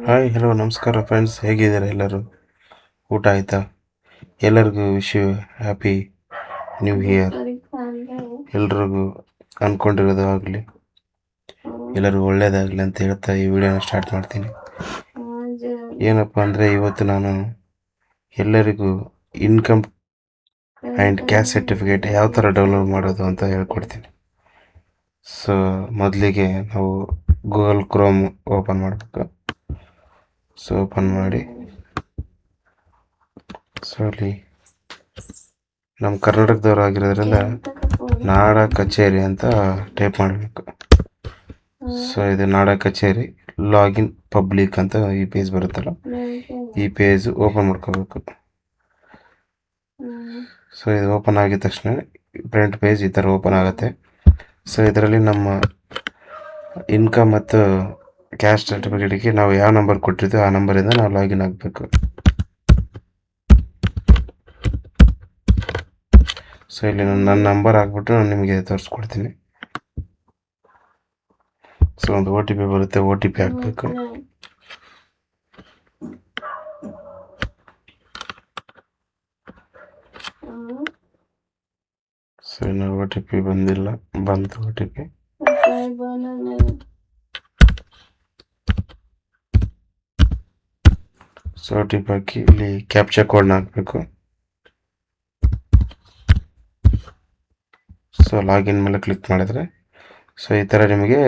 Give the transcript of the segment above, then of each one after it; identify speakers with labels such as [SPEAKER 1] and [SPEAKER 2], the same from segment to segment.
[SPEAKER 1] Hi hello ನಮಸ್ಕಾರ friends, ಹೇಗಿದ್ದೀರಾ ಎಲ್ಲರೂ? ಊಟ ಆಯಿತಾ? ಎಲ್ಲರಿಗೂ wish you happy new year. ಎಲ್ರಿಗೂ ಅಂದ್ಕೊಂಡಿರೋದು ಆಗಲಿ, ಎಲ್ಲರಿಗೂ ಒಳ್ಳೆಯದಾಗಲಿ ಅಂತ ಹೇಳ್ತಾ ಈ ವಿಡಿಯೋನ ಸ್ಟಾರ್ಟ್ ಮಾಡ್ತೀನಿ. ಏನಪ್ಪ ಅಂದರೆ, ಇವತ್ತು ನಾನು ಎಲ್ಲರಿಗೂ ಇನ್ಕಮ್ ಆ್ಯಂಡ್ ಕ್ಯಾಸ್ಟ್ ಸರ್ಟಿಫಿಕೇಟ್ ಯಾವ ಥರ ಡೌನ್ಲೋಡ್ ಮಾಡೋದು ಅಂತ ಹೇಳ್ಕೊಡ್ತೀನಿ. ಸೊ ಮೊದಲಿಗೆ ನಾವು ಗೂಗಲ್ ಕ್ರೋಮ್ ಓಪನ್ ಮಾಡಬೇಕು. ಸೊ ಓಪನ್ ಮಾಡಿ, ಸೊ ಅಲ್ಲಿ ನಮ್ಮ ಕರ್ನಾಟಕದವ್ರು ಆಗಿರೋದ್ರಿಂದ ನಾಡ ಕಚೇರಿ ಅಂತ ಟೈಪ್ ಮಾಡಬೇಕು. ಸೊ ಇದು ನಾಡ ಕಚೇರಿ ಲಾಗಿನ್ ಪಬ್ಲಿಕ್ ಅಂತ ಈ ಪೇಜ್ ಬರುತ್ತಲ್ಲ, ಈ ಪೇಜ್ ಓಪನ್ ಮಾಡ್ಕೋಬೇಕು. ಸೊ ಇದು ಓಪನ್ ಆಗಿದ ತಕ್ಷಣ ಫ್ರಂಟ್ ಪೇಜ್ ಈ ಥರ ಓಪನ್ ಆಗುತ್ತೆ. ಸೊ ಇದರಲ್ಲಿ ನಮ್ಮ ಇನ್ಕಮ್ ಮತ್ತು ಕ್ಯಾಸ್ಟ್ ಸರ್ಟಿಫಿಕೇಟಿಗೆ ನಾವು ಯಾವ ನಂಬರ್ ಕೊಟ್ಟಿರ್ತೀವಿ ಆ ನಂಬರಿಂದ ನಾವು ಲಾಗಿನ್ ಆಗಬೇಕು. ಸೊ ಇಲ್ಲಿ ನನ್ನ ನಂಬರ್ ಹಾಕ್ಬಿಟ್ಟು ನಾನು ನಿಮಗೆ ತೋರಿಸ್ಕೊಡ್ತೀನಿ. ಸೊ ಒಂದು ಒ ಟಿ ಪಿ ಬರುತ್ತೆ, ಒ ಟಿ ಪಿ ಹಾಕಬೇಕು. ಸೊ ಇನ್ನು ಒ ಟಿ ಪಿ ಬಂದಿಲ್ಲ, ಬಂತು O T P. So O T P ಹಾಕಿ ಇಲ್ಲಿ ಕ್ಯಾಪ್ಚಾ ಕೋಡ್ನ ಹಾಕಬೇಕು. ಸೊ ಲಾಗಿನ್ ಮೇಲೆ ಕ್ಲಿಕ್ ಮಾಡಿದ್ರೆ ಸೊ ಈ ಥರ ನಿಮಗೆ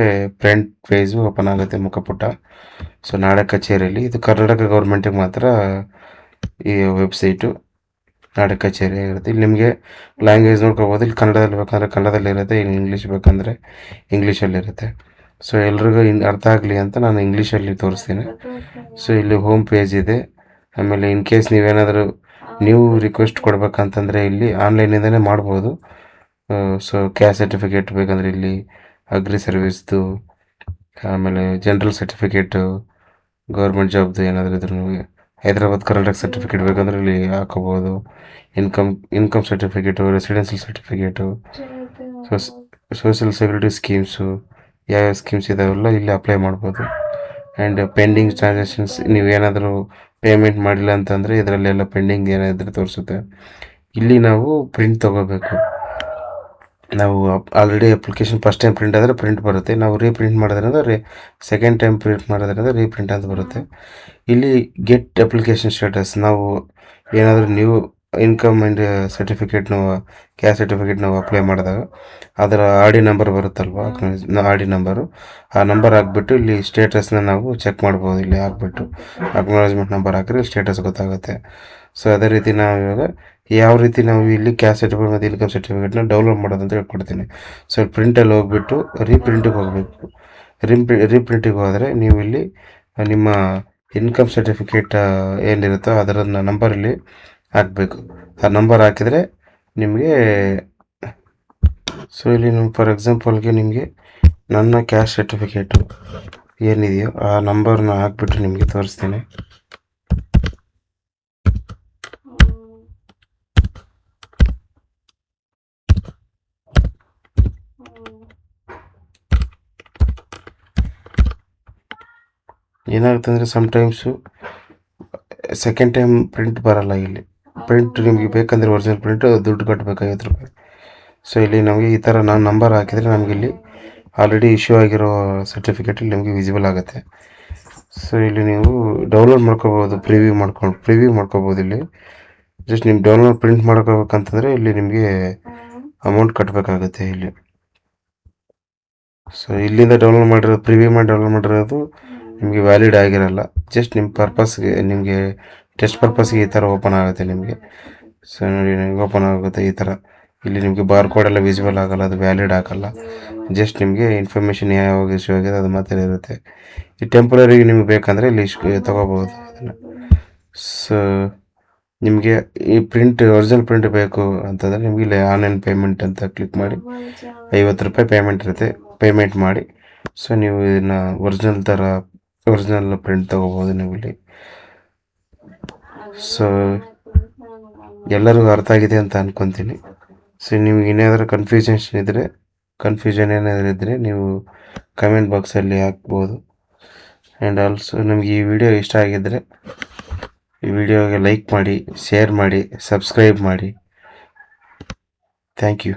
[SPEAKER 1] ಫ್ರಂಟ್ ಪೇಜು ಓಪನ್ ಆಗುತ್ತೆ, ಮುಖಪುಟ. ಸೊ ನಾಡ ಕಚೇರಿಯಲ್ಲಿ ಇದು ಕರ್ನಾಟಕ ಗೌರ್ಮೆಂಟಿಗೆ ಮಾತ್ರ ಈ ವೆಬ್ಸೈಟು ನಾಡ ಕಚೇರಿ ಆಗಿರುತ್ತೆ. ಇಲ್ಲಿ ನಿಮಗೆ ಲ್ಯಾಂಗ್ವೇಜ್ ನೋಡ್ಕೋಬೋದು. ಇಲ್ಲಿ ಕನ್ನಡದಲ್ಲಿ ಬೇಕಂದರೆ ಕನ್ನಡದಲ್ಲಿರುತ್ತೆ, ಇಲ್ಲಿ ಇಂಗ್ಲೀಷ್ ಬೇಕಂದರೆ ಇಂಗ್ಲೀಷಲ್ಲಿರುತ್ತೆ. ಸೊ ಎಲ್ರಿಗೂ ಅರ್ಥ ಆಗಲಿ ಅಂತ ನಾನು ಇಂಗ್ಲೀಷಲ್ಲಿ ತೋರಿಸ್ತೀನಿ. ಸೊ ಇಲ್ಲಿ ಹೋಮ್ ಪೇಜ್ ಇದೆ. ಆಮೇಲೆ ಇನ್ ಕೇಸ್ ನೀವೇನಾದರೂ ನೀವು ರಿಕ್ವೆಸ್ಟ್ ಕೊಡ್ಬೇಕಂತಂದರೆ ಇಲ್ಲಿ ಆನ್ಲೈನಿಂದನೇ ಮಾಡ್ಬೋದು. ಸೊ ಕ್ಯಾಸ್ಟ್ ಸರ್ಟಿಫಿಕೇಟ್ ಬೇಕಂದರೆ ಇಲ್ಲಿ ಅಗ್ರಿ ಸರ್ವಿಸ್ದು, ಆಮೇಲೆ ಜನರಲ್ ಸರ್ಟಿಫಿಕೇಟು, ಗೌರ್ಮೆಂಟ್ ಜಾಬ್ದು ಏನಾದರೂ ಇದ್ರೂ, ಹೈದರಾಬಾದ್ ಕರ್ನಾಟಕ ಸರ್ಟಿಫಿಕೇಟ್ ಬೇಕಂದ್ರೆ ಇಲ್ಲಿ ಹಾಕೋಬೋದು. Income certificate, residential certificate, social security schemes, ಯಾವ್ಯಾವ ಸ್ಕೀಮ್ಸ್ ಇದಾವೆಲ್ಲ ಇಲ್ಲಿ ಅಪ್ಲೈ ಮಾಡ್ಬೋದು. ಆ್ಯಂಡ್ ಪೆಂಡಿಂಗ್ ಟ್ರಾನ್ಸಾಕ್ಷನ್ಸ್, ನೀವೇನಾದರೂ ಪೇಮೆಂಟ್ ಮಾಡಿಲ್ಲ ಅಂತಂದರೆ ಇದರಲ್ಲೆಲ್ಲ ಪೆಂಡಿಂಗ್ ಏನಾದರೂ ತೋರಿಸುತ್ತೆ. ಇಲ್ಲಿ ನಾವು ಪ್ರಿಂಟ್ ತೊಗೋಬೇಕು. ನಾವು already application first time print ಆದರೆ ಪ್ರಿಂಟ್ ಬರುತ್ತೆ. ನಾವು ರೀಪ್ರಿಂಟ್ ಮಾಡೋದ್ರಿಂದ ಸೆಕೆಂಡ್ ಟೈಮ್ ಪ್ರಿಂಟ್ ಮಾಡೋದ್ರಿಂದ ರೀಪ್ರಿಂಟ್ ಅಂತ ಬರುತ್ತೆ. ಇಲ್ಲಿ ಗೆಟ್ ಅಪ್ಲಿಕೇಶನ್ ಸ್ಟೇಟಸ್, ನಾವು ಏನಾದರೂ new income and certificate caste certificate ನಾವು ಅಪ್ಲೈ ಮಾಡಿದಾಗ ಅದರ ಆರ್ ಡಿ ನಂಬರ್ ಬರುತ್ತಲ್ವ, ಆರ್ ಡಿ ನಂಬರು, ಆ ನಂಬರ್ ಹಾಕ್ಬಿಟ್ಟು ಇಲ್ಲಿ ಸ್ಟೇಟಸ್ನ ನಾವು ಚೆಕ್ ಮಾಡ್ಬೋದು. ಇಲ್ಲಿ ಹಾಕ್ಬಿಟ್ಟು ಅಕ್ನಾಲಜ್ಮೆಂಟ್ ನಂಬರ್ ಹಾಕಿದ್ರೆ ಸ್ಟೇಟಸ್ ಗೊತ್ತಾಗುತ್ತೆ. ಸೊ ಅದೇ ರೀತಿ ನಾವು ಇವಾಗ ಯಾವ ರೀತಿ ನಾವು ಇಲ್ಲಿ ಕ್ಯಾಸ್ಟ್ ಸರ್ಟಿಫಿಕೇಟ್ ಮತ್ತು ಇನ್ಕಮ್ ಸರ್ಟಿಫಿಕೇಟ್ನ ಡೌನ್ಲೋಡ್ ಮಾಡೋದು ಅಂತ ಹೇಳ್ಕೊಡ್ತೀನಿ. ಸೊ ಪ್ರಿಂಟಲ್ಲಿ ಹೋಗ್ಬಿಟ್ಟು ರೀಪ್ರಿಂಟಿಗೆ ಹೋಗಬೇಕು. ರೀಪ್ರಿಂಟಿಗೆ ಹೋದರೆ ನೀವು ಇಲ್ಲಿ ನಿಮ್ಮ ಇನ್ಕಮ್ ಸರ್ಟಿಫಿಕೇಟ್ ಏನಿರುತ್ತೋ ಅದರ ನಂಬರಲ್ಲಿ ಹಾಕಬೇಕು. ಆ ನಂಬರ್ ಹಾಕಿದರೆ ನಿಮಗೆ, ಸೊ ಇಲ್ಲಿ ಫಾರ್ ಎಕ್ಸಾಂಪಲ್ಗೆ ನಿಮಗೆ ನನ್ನ ಕ್ಯಾಸ್ಟ್ ಸರ್ಟಿಫಿಕೇಟು ಏನಿದೆಯೋ ಆ ನಂಬರ್ನ ಹಾಕ್ಬಿಟ್ಟು ನಿಮಗೆ ತೋರಿಸ್ತೀನಿ. ಏನಾಗುತ್ತೆ ಅಂದರೆ ಸಮ್ಟೈಮ್ಸು ಸೆಕೆಂಡ್ ಟೈಮ್ ಪ್ರಿಂಟ್ ಬರೋಲ್ಲ. ಇಲ್ಲಿ ಪ್ರಿಂಟ್ ನಿಮಗೆ ಬೇಕಂದರೆ ಒರಿಜಿನಲ್ ಪ್ರಿಂಟ್ ದುಡ್ಡು ಕಟ್ಟಬೇಕು, ₹50. ಸೊ ಇಲ್ಲಿ ನಮಗೆ ಈ ಥರ ನಾನು ನಂಬರ್ ಹಾಕಿದರೆ ನಮಗೆ ಇಲ್ಲಿ ಆಲ್ರೆಡಿ ಇಶ್ಯೂ ಆಗಿರೋ ಸರ್ಟಿಫಿಕೇಟ್ ಇಲ್ಲಿ ನಿಮಗೆ ವಿಸಿಬಲ್ ಆಗುತ್ತೆ. ಸೊ ಇಲ್ಲಿ ನೀವು ಡೌನ್ಲೋಡ್ ಮಾಡ್ಕೋಬೋದು, ಪ್ರಿವ್ಯೂ ಮಾಡ್ಕೋಬೋದು. ಇಲ್ಲಿ ಜಸ್ಟ್ ನೀವು ಡೌನ್ಲೋಡ್ ಪ್ರಿಂಟ್ ಮಾಡ್ಕೋಬೇಕಂತಂದರೆ ಇಲ್ಲಿ ನಿಮಗೆ ಅಮೌಂಟ್ ಕಟ್ಟಬೇಕಾಗುತ್ತೆ ಇಲ್ಲಿ. ಸೊ ಇಲ್ಲಿಂದ ಪ್ರಿವ್ಯೂ ಮಾಡಿ ಡೌನ್ಲೋಡ್ ಮಾಡಿರೋದು ನಿಮಗೆ ವ್ಯಾಲಿಡ್ ಆಗಿರಲ್ಲ. ಜಸ್ಟ್ ನಿಮ್ಮ ಪರ್ಪಸ್ಗೆ, ನಿಮಗೆ ಟೆಸ್ಟ್ ಪರ್ಪಸ್ಗೆ ಈ ಥರ ಓಪನ್ ಆಗುತ್ತೆ ನಿಮಗೆ. ಸೊ ನೋಡಿ, ನಿಮಗೆ ಓಪನ್ ಆಗುತ್ತೆ ಈ ಥರ. ಇಲ್ಲಿ ನಿಮಗೆ ಬಾರ್ ಕೋಡ್ ಎಲ್ಲ ವಿಸಿಬಲ್ ಆಗೋಲ್ಲ, ಅದು ವ್ಯಾಲಿಡ್ ಆಗಲ್ಲ. ಜಸ್ಟ್ ನಿಮಗೆ ಇನ್ಫಾರ್ಮೇಷನ್ ಯಾವಾಗ ಇಶ್ಯೂ ಆಗಿದೆ ಅದು ಮಾತ್ರ ಇರುತ್ತೆ. ಈ ಟೆಂಪ್ರರಿಗೆ ನಿಮಗೆ ಬೇಕಂದರೆ ಇಲ್ಲಿ ತೊಗೋಬೋದು ಅದನ್ನು. ಸೊ ನಿಮಗೆ ಈ ಪ್ರಿಂಟ್ ಒರಿಜಿನಲ್ ಪ್ರಿಂಟ್ ಬೇಕು ಅಂತಂದರೆ ನಿಮಗೆ ಇಲ್ಲಿ ಆನ್ಲೈನ್ ಪೇಮೆಂಟ್ ಅಂತ ಕ್ಲಿಕ್ ಮಾಡಿ ₹50 ಪೇಮೆಂಟ್ ಇರುತ್ತೆ, ಪೇಮೆಂಟ್ ಮಾಡಿ. ಸೊ ನೀವು ಇದನ್ನು ಒರಿಜಿನಲ್ ಪ್ರಿಂಟ್ ತೊಗೋಬೋದು ನೀವು ಇಲ್ಲಿ. ಸೊ ಎಲ್ಲರಿಗೂ ಅರ್ಥ ಆಗಿದೆ ಅಂತ ಅಂದ್ಕೊತೀನಿ. ಸೊ ನಿಮ್ಗೆ ಏನಾದರೂ ಕನ್ಫ್ಯೂಷನ್ ಏನಾದರೂ ಇದ್ದರೆ ನೀವು ಕಮೆಂಟ್ ಬಾಕ್ಸಲ್ಲಿ ಹಾಕ್ಬೋದು. ಆ್ಯಂಡ್ ಆಲ್ಸೋ ನಿಮಗೆ ಈ ವಿಡಿಯೋ ಇಷ್ಟ ಆಗಿದ್ದರೆ ಈ ವಿಡಿಯೋಗೆ ಲೈಕ್ ಮಾಡಿ, ಶೇರ್ ಮಾಡಿ, ಸಬ್ಸ್ಕ್ರೈಬ್ ಮಾಡಿ. Thank you.